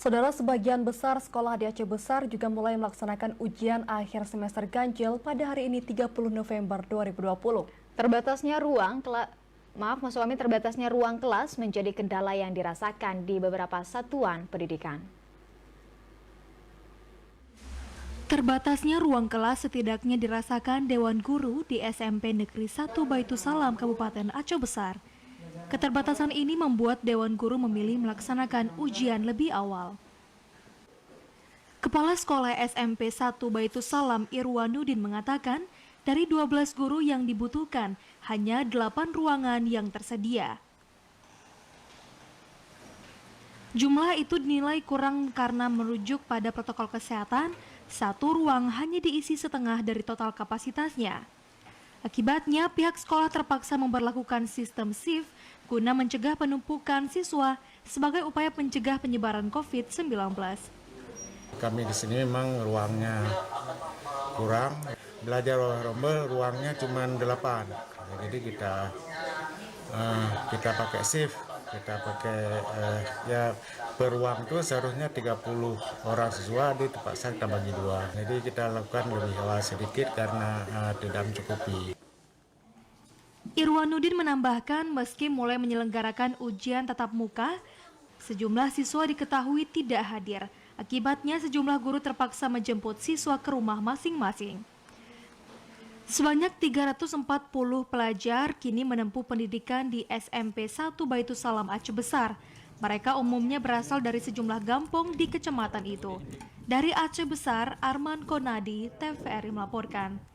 Saudara, sebagian besar sekolah di Aceh Besar juga mulai melaksanakan ujian akhir semester ganjil pada hari ini 30 November 2020. Terbatasnya ruang kelas menjadi kendala yang dirasakan di beberapa satuan pendidikan. Terbatasnya ruang kelas setidaknya dirasakan Dewan Guru di SMP Negeri 1 Baitussalam, Kabupaten Aceh Besar. Keterbatasan ini membuat Dewan Guru memilih melaksanakan ujian lebih awal. Kepala Sekolah SMP 1 Baitussalam Irwanuddin mengatakan, dari 12 guru yang dibutuhkan, hanya 8 ruangan yang tersedia. Jumlah itu dinilai kurang karena merujuk pada protokol kesehatan, satu ruang hanya diisi setengah dari total kapasitasnya. Akibatnya, pihak sekolah terpaksa memberlakukan sistem shift guna mencegah penumpukan siswa sebagai upaya mencegah penyebaran COVID-19. Kami di sini memang ruangnya kurang, belajar rombel ruangnya cuma 8. Jadi kita pakai shift, kita pakai per ruang itu seharusnya 30 orang siswa, terpaksa kita bagi 2. Jadi kita lakukan lebih awal sedikit karena tidak mencukupi. Irwanuddin menambahkan, meski mulai menyelenggarakan ujian tatap muka, sejumlah siswa diketahui tidak hadir. Akibatnya sejumlah guru terpaksa menjemput siswa ke rumah masing-masing. Sebanyak 340 pelajar kini menempuh pendidikan di SMP 1 Baitussalam Aceh Besar. Mereka umumnya berasal dari sejumlah kampung di kecamatan itu. Dari Aceh Besar, Arman Konadi, TVRI melaporkan.